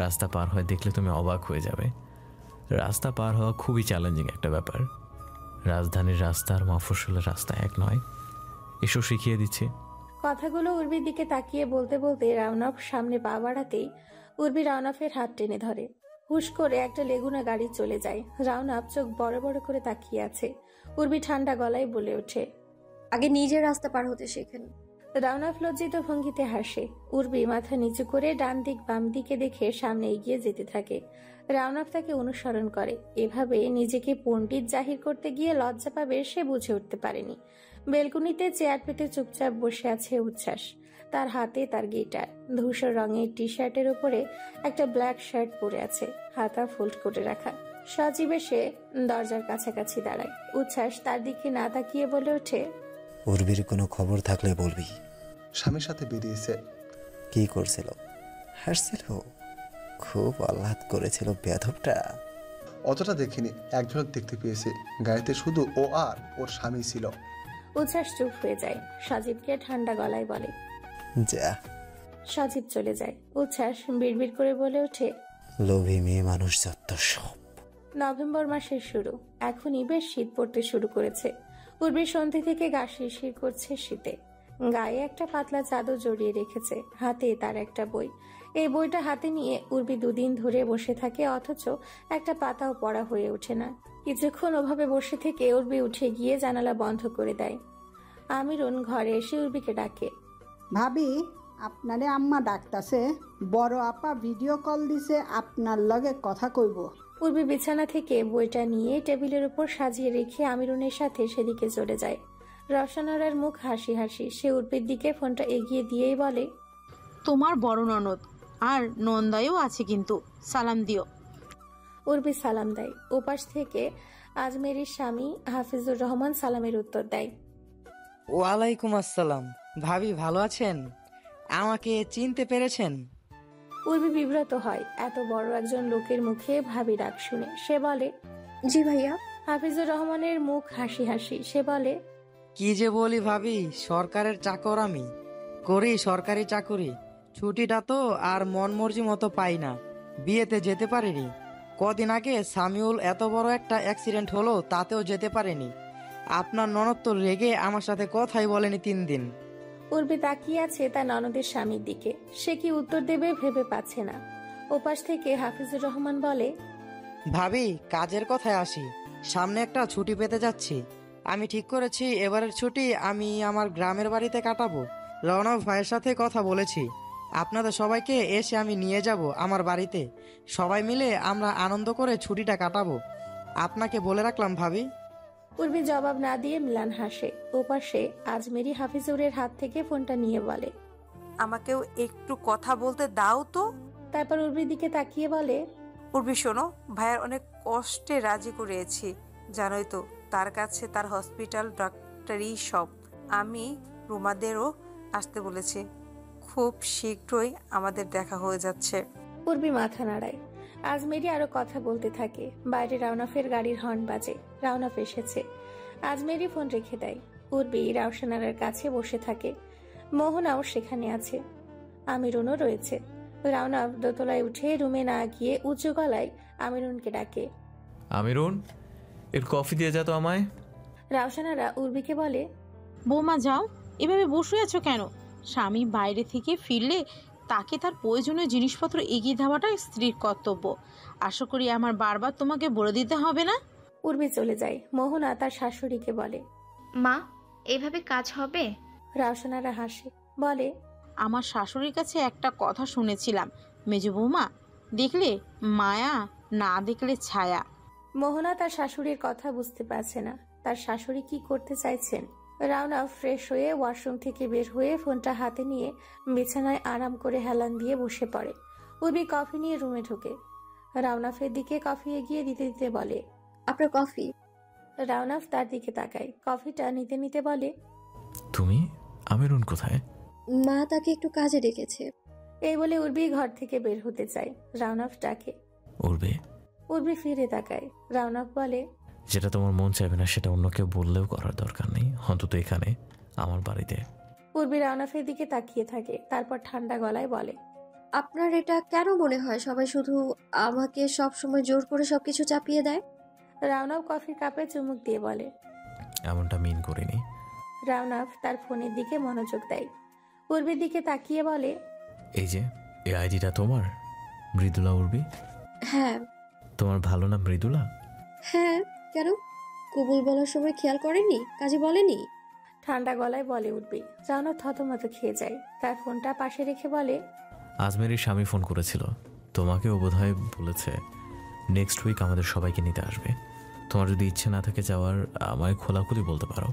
রাস্তা পার হয় দেখলে তুমি অবাক হয়ে যাবে। রাস্তা পার হওয়া খুবই চ্যালেঞ্জিং একটা ব্যাপার। রাজধানীর রাস্তা আর মফস্বলের রাস্তা এক নয়, এসো শিখিয়ে দিচ্ছি। কথাগুলো উর্বির দিকে তাকিয়ে বলতে বলতে রাওনাফ সামনে পা বাড়াতেই উর্বি রাওনাফের হাত টেনে ধরে। হুশ করে একটা লেগুনা গাড়ি চলে যায়। রাওনাফ চোখ বড় বড় করে তাকিয়ে আছে। উর্বি ঠান্ডা গলায় বলে ওঠে, আগে নিজের রাস্তা পার হতে শেখেন। রাওনাফ লজ্জিত ভঙ্গিতে হাসে। উর্বি মাথা নিচু করে ডান দিক বাম দিকে দেখে সামনে এগিয়ে যেতে থাকে। রাওনাফ তাকে অনুসরণ করে। এভাবে নিজেকে পণ্ডিত জাহির করতে গিয়ে লজ্জা পাবে সে বুঝে উঠতে পারেনি। বেলকুনিতে চেয়ার পেতে চুপচাপ বসে আছে উচ্ছ্বাস। তার হাতে তার গিটার। ধূসর রঙের টি শার্টের উপরে একটা ব্ল্যাক শার্ট পরে আছে, হাতা ফোল্ড করে রাখা। সজীবে সে দরজার কাছাকাছি দাঁড়ায়। উচ্ছ্বাস তার দিকে না তাকিয়ে বলে ওঠে, উর্বির কোনো খবর থাকলে বলবি। স্বামীর সাথে বেরিয়েছে। কি করছিল? হাসছিল? খুব আহ্লাদ করেছিল বেয়াদবটা। অতটা দেখিনি, একজনের দেখতে পেয়েছি। গাড়িতে শুধু ও আর ওর স্বামী ছিল। উচ্ছ্বাস চুপ হয়ে যায়। সজীবকে ঠান্ডা গলায় বলে, যা। সজীব চলে যায়। উচ্ছ্বাস বিড়বিড় করে বলে ওঠে, লোভী মেয়ে মানুষ যত সব। নভেম্বর মাসের শুরু। এখনই বেশ শীত পড়তে শুরু করেছে। উর্বি সন্ধে থেকে গা শিরশির করছে শীতে। গায়ে একটা পাতলা চাদর জড়িয়ে রেখেছে। হাতে তার একটা বই। এই বইটা হাতে নিয়ে উর্বি 2 দিন ধরে বসে থাকে, অথচ একটা পাতাও পড়া হয়ে ওঠে না। কিছুক্ষণ ওভাবে বসে থেকে উর্বি উঠে গিয়ে জানালা বন্ধ করে দেয়। আমিরুন ঘরে এসে উর্বিকে ডাকে, ভাবি আপনারে আম্মা ডাকতাছে, বড় আপা ভিডিও কল দিছে, আপনার লগে কথা কইব। উর্বি বিছানা থেকে বইটা নিয়ে টেবিলের উপর সাজিয়ে রেখে আমিরুনের সাথে সেদিকে চলে যায়। রওশনারার মুখ হাসি হাসি। সে উর্বির দিকে ফোনটা এগিয়ে দিয়েই বলে, তোমার বড় ননদ আর নন্দায়ও আছে, কিন্তু সালাম দিও। উর্বি সালাম দেয়। ওপাশ থেকে আজমেরির স্বামী হাফিজুর রহমান সালামের উত্তর দেয়, ওয়ালাইকুম আসসালাম। ভাবি ভালো আছেন? আমাকে চিনতে পেরেছেন? উর্বি বিব্রত হয় এত বড় একজন লোকের মুখে ভাবি ডাক শুনে। সে বলে, জি ভাইয়া। হাফিজুর রহমানের মুখ হাসি হাসি। সে বলে, কি যে বলি ভাবি, সরকারের চাকর আমি, করি সরকারি চাকুরি। ছুটিটা তো আর মন মর্জি মতো পাই না, বিয়েতে যেতে পারিনি। কদিন আগে সামিউল এত বড় একটা অ্যাক্সিডেন্ট হলো, তাতেও যেতে পারেনি। আপনার ননদ তো রেগে আমার সাথে কথাই বলেনি 3 দিন। উর্বি তাকিয়ে আছে তার ননদের স্বামীর দিকে। সে কি উত্তর দেবে ভেবে পাচ্ছে না। ওপাশ থেকে হাফিজুর রহমান বলে, ভাবি কাজের কথায় আসি, সামনে একটা ছুটি পেতে যাচ্ছি। আমি ঠিক করেছি এবারের ছুটি আমি আমার গ্রামের বাড়িতে কাটাবো। রওনা ভাইয়ের সাথে কথা বলেছি, আপনাদের সবাইকে এসে আমি নিয়ে যাব আমার বাড়িতে। সবাই মিলে আমরা আনন্দ করে ছুটিটা কাটাবো। আপনাকে বলে রাখলাম ভাবি। উর্বি জবাব না দিয়ে মিলান হাসে। ওপাশে আজমেরি হাফিজুরের হাত থেকে ফোনটা নিয়ে বলে, আমাকেও একটু কথা বলতে দাও তো। তারপর উর্বির দিকে তাকিয়ে বলে, উর্বি শোনো, ভাইয়ার অনেক কষ্টে রাজি করিয়েছি, জানোই তো। তার কাছে তার হসপিটাল, ডাক্তারি সব। আমি রুমাদেরও আসতে বলেছি, খুব শীঘ্রই আমাদের দেখা হয়ে যাচ্ছে। উর্বি মাথা নাড়ায়। আজমেরি আরো কথা বলতে থাকে। বাইরে রাউনাফের গাড়ির হর্ন বাজে। রাউনাফ এসেছে। আজমেরি ফোন রেখে দেয়। উর্বি রাউসানার কাছে বসে থাকে। মোহনাও সেখানে আছে। আমিরুনও রয়েছে। রাউনাফ দোতলায় উঠে রুমে না গিয়ে উঁচু গলায় আমিরুনকে ডাকে, আমিরুন, একটু কফি দিয়ে যা তো আমায়। রাউসানারা উর্বিকে বলে, বৌমা যাও, এভাবে বসে আছো কেন? স্বামী বাইরে থেকে ফিরলে তাকে তার প্রয়োজনীয় জিনিসপত্র এগিয়ে দেওয়াটা স্ত্রীর কর্তব্য। আশা করি আমার বারবার তোমাকে বলে দিতে হবে না। উর্বি চলে যায়। মোহনা তার শাশুড়িকে বলে, মা, এভাবে কাজ হবে? রাউসানারা হাসে, বলে, আমার শাশুড়ির কাছে একটা কথা শুনেছিলাম, মেজো বৌমা, দেখলে মায়া, না দেখলে ছায়া। মোহনা তার শাশুড়ির কথা বুঝতে পারছে না। তার শাশুড়ি কি করতে চাইছেন। রাউনা ফ্রেশ হয়ে ওয়াশরুম থেকে বের হয়ে ফোনটা হাতে নিয়ে বিছানায় আরাম করে হেলান দিয়ে বসে পড়ে। উর্বি কফি নিয়ে রুমে ঢোকে। রাউনাফের দিকে কফি এগিয়ে দিতে দিতে বলে, আপনার কফি। রাউনাফ তার দিকে তাকায়। কফিটা নিতে নিতে বলে, তুমি? আমিরুন কোথায়? মা তাকে একটু কাজে ডেকেছে। এই বলে উর্বি ঘর থেকে বের হতে চায়। রাউনাফ ডাকে, উর্বি। উর্বি ফিরে তাকায়। রাউনাফ বলে, যেটা তোমার মন চাইবে না সেটা অন্য কেউ বললেও করার দরকার নেই, অন্তত এখানে আমার বাড়িতে। উর্বি রাউনাফের দিকে তাকিয়ে থাকে। তারপর ঠান্ডা গলায় বলে, আপনার এটা কেন মনে হয় সবাই শুধু আমাকে সব সময় জোর করে সবকিছু চাপিয়ে দেয়? রাউনাফ কফির কাপে চুমুক দিয়ে বলে, এমনটা মিন করিনি। রাউনাফ তার ফোনের দিকে মনোযোগ দেয়। উর্বির দিকে তাকিয়ে বলে, এই যে এই আইডিটা তোমার? মৃদুলা উর্বি? হ্যাঁ। তোমার ভালো না মৃদুলা? হ্যাঁ, কেন? কবুল বলার সময় খেয়াল করেনি? কাজে বলেনি? ঠান্ডা গলায় বলে উর্বি। রাউনাফ থতমত খেয়ে যায়। তার ফোনটা পাশে রেখে বলে, আজমেরির স্বামী ফোন করেছিল, তোমাকেও বোধহয় বলেছে নেক্সট উইক আমাদের সবাইকে নিতে আসবে। তোমার যদি ইচ্ছে না থাকে যাওয়ার, আমায় খোলাখুলি বলতে পারো।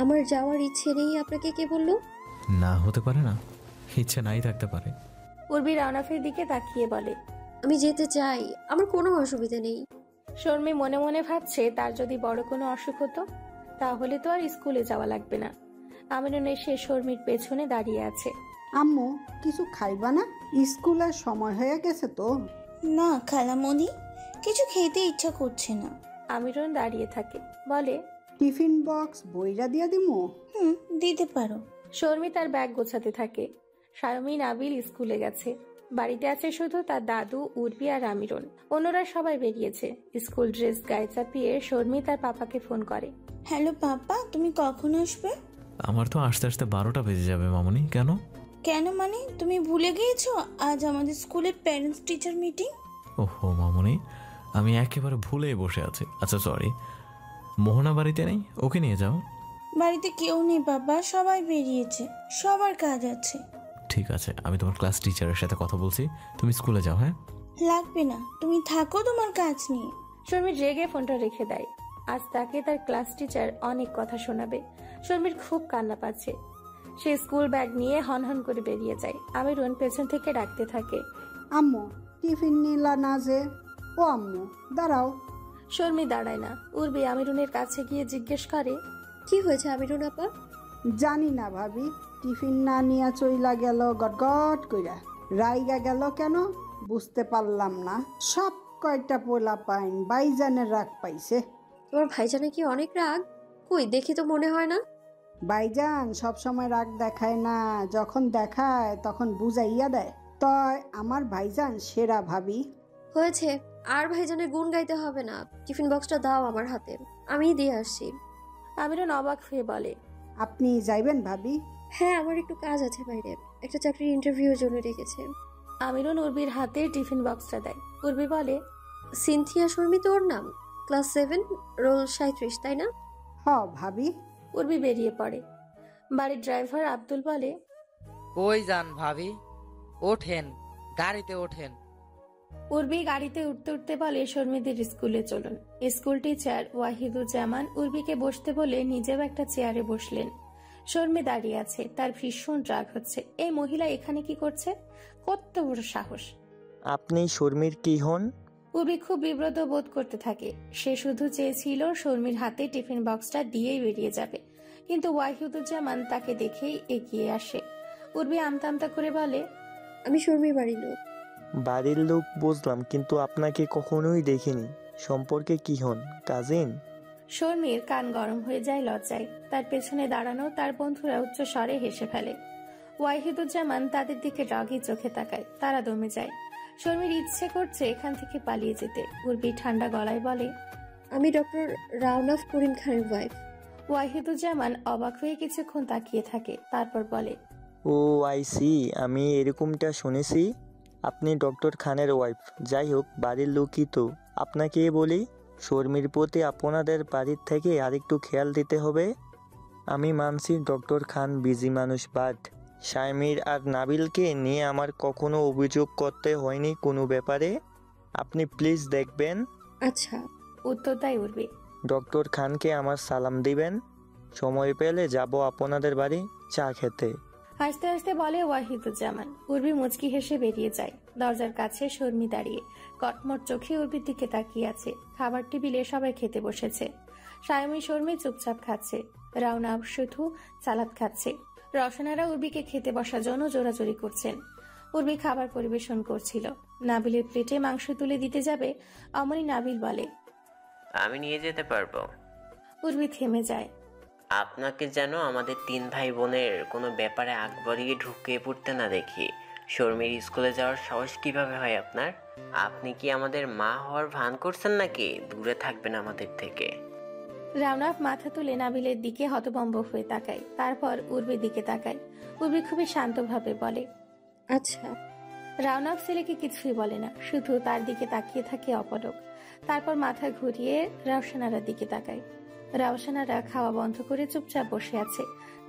আমার যাওয়ার ইচ্ছে নেই আপনাকে কে বললো? না হতে পারে না, ইচ্ছে নাই থাকতে পারে। উর্বি রাউনাফের দিকে তাকিয়ে বলে, আমি যেতে চাই, আমার কোনো অসুবিধা নেই। শর্মি মনে মনে ভাবছে তার যদি বড় কোনো অসুখ হতো তাহলে তো আর স্কুলে যাওয়া লাগবে না। আমিরুন এসে শর্মির পেছনে দাঁড়িয়ে আছে। আম্মু, কিছু খাইবা না? স্কুলের সময় হয়ে গেছে তো। না খালামণি, কিছু খেতে ইচ্ছা করছে না। আমিরুন দাঁড়িয়ে থাকে, বলে, টিফিন বক্স বইরা দিয়া দিমু? দিতে পারো। শর্মি তার ব্যাগ গোছাতে থাকে। সায়মী নাবিল স্কুলে গেছে। বাড়িতে আছে শুধু তার দাদু, উর্বি আর আমিরুন। অন্যরা সবাই বেরিয়েছে। স্কুল ড্রেস গায়ে চাপিয়ে শর্মি তার পাপাকে ফোন করে। হ্যালো পাপা, তুমি কখন আসবে? আমার তো আস্তে আস্তে 12টা বেজে যাবে মামুনি। কেন? কেন মানে তুমি ভুলে গিয়েছো আজ আমাদের স্কুলের প্যারেন্টস টিচার মিটিং? ওহো মামুনি, আমি একেবারে ভুলেই বসে আছি। আচ্ছা সরি। মোহনা বাড়িতে নেই? ওকে নিয়ে যাও। বাড়িতে কেউ নেই বাবা, সবাই বেরিয়েছে, সবার কাজ আছে। ঠিক আছে, আমি তোমার ক্লাস টিচারের সাথে কথা বলছি, তুমি স্কুলে যাও। হ্যাঁ লাগবে না, তুমি থাকো তোমার কাজ নিয়ে। শর্মির রেগে ফোনটা রেখে দেয়। আজ তাকে তার ক্লাস টিচার অনেক কথা শোনাবে। শর্মির খুব কান্না পাচ্ছে। সে স্কুল ব্যাগ নিয়ে হনহন করে বেরিয়ে যায়। আমিরুন পেছন থেকে ডাকতে থাকে, আম্মু টিফিন নিলা না যে? ও আম্মু দাঁড়াও। শর্মি দাঁড়ায় না। উর্বি আমিরুনের কাছে গিয়ে জিজ্ঞেস করে, কি হয়েছে আমিরুন আপা? জানি না ভাবি, টিফিন না নিয়ে চইলা গেল গটগট কইরা। রাইগা গেল কেন বুঝতে পারলাম না। সব কয়টা পোলা পাইন বাইজানের রাগ পাইছে। তোমার ভাইজানে কি অনেক রাগ? কই দেখি তো মনে হয় না। ভাইজান সবসময় রাগ দেখায় না, যখন দেখায় তখন বুঝাইয়া দেয়। তয় আমার ভাইজান সেরা ভাবি। হয়েছে, আর ভাইজানের গুণ গাইতে হবে না। টিফিন বক্সটা দাও আমার হাতে, আমিই দিয়ে আসছি। আমিরুন অবাক হয়ে বলে, আপনি যাইবেন ভাবি? হ্যাঁ, আমার একটু কাজ আছে বাইরে, একটা চাকরির ইন্টারভিউর জন্য রেখেছে। আমিরুন উর্বির হাতে টিফিন বক্সটা দেয়। উর্বি বলে, সিনথিয়া শর্মী তোর নাম? ক্লাস 7, রোল 37, তাই না? হ ভাবি। উর্বি বেরিয়ে পড়ে। বাড়ির ড্রাইভার আব্দুল বলে, কই যান ভাবি? ওঠেন, গাড়িতে ওঠেন। উর্বি গাড়িতে উঠতে উঠতে বলে, শর্মিদের স্কুলে চলুন। স্কুল টিচার ওয়াহিদুজ্জামান উর্বিকে বসতে বলে নিজেও একটা চেয়ারে বসলেন। শর্মি দাঁড়িয়ে আছে, তার ভীষণ রাগ হচ্ছে। এই মহিলা এখানে কি করছে? কত বড় সাহস! আপনি শর্মির কি হন? উর্বি খুব বিব্রত বোধ করতে থাকে। সে শুধু চেয়েছিল শর্মির হাতে টিফিন বক্সটা দিয়েই বেরিয়ে যাবে, কিন্তু ওয়াহিদুজ্জামান তাকে দেখেই এগিয়ে আসে। উর্বি আমতা আমতা করে বলে, আমি শর্মির বাড়ির লোক। বাড়ির লোক বুঝলাম, কিন্তু আপনাকে কখনোই দেখিনি। সম্পর্কে কি হন? কাজিন? শর্মির কান গরম হয়ে যায় লজ্জায়। তার পেছনে দাঁড়ানো তার বন্ধুরা উচ্চ স্বরে হেসে ফেলে। ওয়াহিদুজ্জামান তাদের দিকে রাগী চোখে তাকায়। তারা দমে যায়। শর্মির ইচ্ছে করছে এখান থেকে পালিয়ে যেতে। উর্বি ঠান্ডা গলায় বলে, আমি ডক্টর রাওনাফ করিম খানের ওয়াইফ। ওয়াহিদুজ্জামান অবাক হয়ে কিছুক্ষণ তাকিয়ে থাকে, তারপর বলে, ও আই সি, আমি এরকমটা শুনেছি। আপনি ডক্টর খানের ওয়াইফ। যাই হোক, বাড়ির লোকই তো। আপনাকে বলি, শর্মির প্রতি আপনাদের বাড়ির থেকে আরেকটু খেয়াল দিতে হবে। আমি মানছি ডক্টর খান বিজি মানুষ, বাট শাইমির আর নাবিলকে নিয়ে আমার কখনো অভিযোগ করতে হয়নি কোনো ব্যাপারে। আপনি প্লিজ দেখবেন। আচ্ছা, উত্তর দেয় উর্বি। ডক্টর খানকে আমার সালাম দিবেন। সময় পেলে যাব আপনাদের বাড়ি চা খেতে। হাসতে হাসতে বলে ওয়াহিদুজ্জামান। উর্বি মুচকি হেসে বেরিয়ে যায়। দরজার কাছে শর্মি দাঁড়িয়ে কটমট চোখে উর্বির দিকে তাকিয়ে আছে। খাবার টেবিলে সবাই খেতে বসেছে। শায়মি শর্মি চুপচাপ খাচ্ছে। রাওনা শুধু সালাদ খাচ্ছে। রওশনারা উর্বিকে খেতে বসার জন্য জোরাজোরি করছেন। উর্বি খাবার পরিবেশন করছিল। নাবিলের প্লেটে মাংস তুলে দিতে যাবে, অমনি নাবিল বলে, আমি নিয়ে যেতে পারবো। উর্বি থেমে যায়। আপনাকে যেন আমাদের 3 ভাই বোনের কোনো ব্যাপারে আগ বাড়িয়ে ঢুকে পড়তে না দেখি। শর্মির স্কুলে যাওয়ার সাহস কিভাবে হয় আপনার? আপনি কি আমাদের মা হওয়ার ভান করছেন নাকি? দূরে থাকবেন আমাদের থেকে। রাওনাফ মাথা তুলে নাবিলের দিকে হতভম্ব হয়ে তাকায়, তারপর উর্বির দিকে তাকায়। উর্বি খুবই শান্তভাবে বলে, আচ্ছা। রাওনাফ ছেলেকে কিছুই বলে না, শুধু তার দিকে তাকিয়ে থাকে অপলক। তারপর মাথা ঘুরিয়ে রওশনারার দিকে তাকায়। রওশনারা খাওয়া বন্ধ করে চুপচাপ বসে আছে।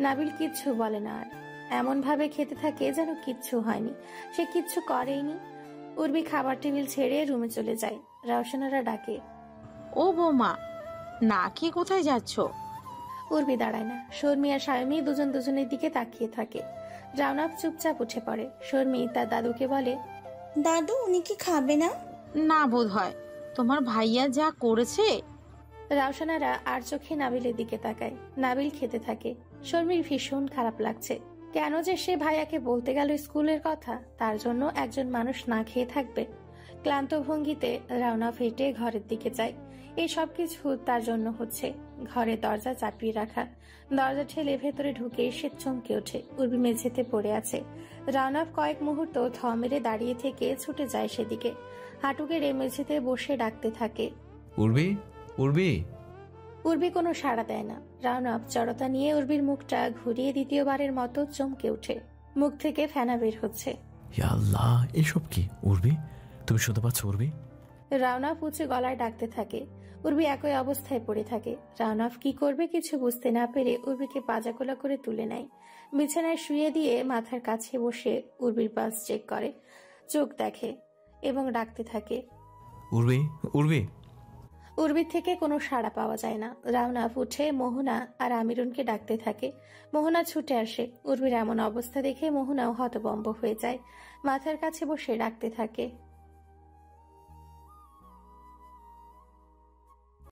নাবিল কিচ্ছু বলে না, আর এমন ভাবে খেতে থাকে যেন কিচ্ছু হয়নি, সে কিচ্ছু করেইনি। উর্বি খাবার টেবিল ছেড়ে রুমে চলে যায়। রওশনারা ডাকে, ও বৌমা, না কি কোথায় যাচ্ছ? উর্বি দাঁড়ায় না। শর্মি আর শায়মি দুজন দুজনের দিকে তাকিয়ে থাকে। রাওনাফ চুপচাপ উঠে পড়ে। শর্মি তার দাদুকে বলে, দাদু, উনি কি খাবে না? না বোধ হয়, তোমার ভাইয়া যা করেছে। রওশনারা আর চোখে নাবিলের দিকে তাকায়। নাবিল খেতে থাকে। শর্মির ভীষণ খারাপ লাগছে। কেন যে সে ভাইয়াকে বলতে গেল স্কুলের কথা, তার জন্য একজন মানুষ না খেয়ে থাকবে? ক্লান্ত ভঙ্গিতে রাওনাফ হেঁটে ঘরের দিকে যায়। এই সবকিছু তার জন্য হচ্ছে। ঘরের দরজা চাপিয়ে রাখা। দরজা ঠেলে ভেতরে ঢুকে সে চমকে ওঠে। উর্বি মেঝেতে পড়ে আছে। রাওনাফ কয়েক মুহূর্ত থ মেরে দাঁড়িয়ে থেকে ছুটে যায় সেদিকে। হাঁটু গেড়ে মেঝেতে বসে ডাকতে থাকে, উর্বি, উর্বি। উর্বি কোনো সাড়া দেয় না। রাওনাফ জড়তা নিয়ে উর্বির মুখটা ঘুরিয়ে দ্বিতীয়বারের মতো চমকে ওঠে। মুখ থেকে ফেনা বের হচ্ছে। ইয়া আল্লাহ, এসব কি? উর্বি, তুমি শুনতে পাচ্ছ? উর্বি। রাওনাফ উঁচু গলায় ডাকতে থাকে। উর্বি একই অবস্থায় পড়ে থাকে। রাওনাফ কি করবে কিছু বুঝতে না পেরে উর্বিকে পাজাকোলা করে তুলে নেয়। বিছানায় শুয়ে দিয়ে মাথার কাছে বসে উর্বির পালস চেক করে, চোখ দেখে এবং ডাকতে থাকে, উর্বি, উর্বি। উর্বির থেকে কোনো সাড়া পাওয়া যায় না। রাওনাফ উঠে মোহনা আর আমিরুনকে ডাকতে থাকে। মোহনা ছুটে আসে। উর্বির এমন অবস্থা দেখে মোহনাও হতভম্ব হয়ে যায়। মাথার কাছে বসে ডাকতে থাকে,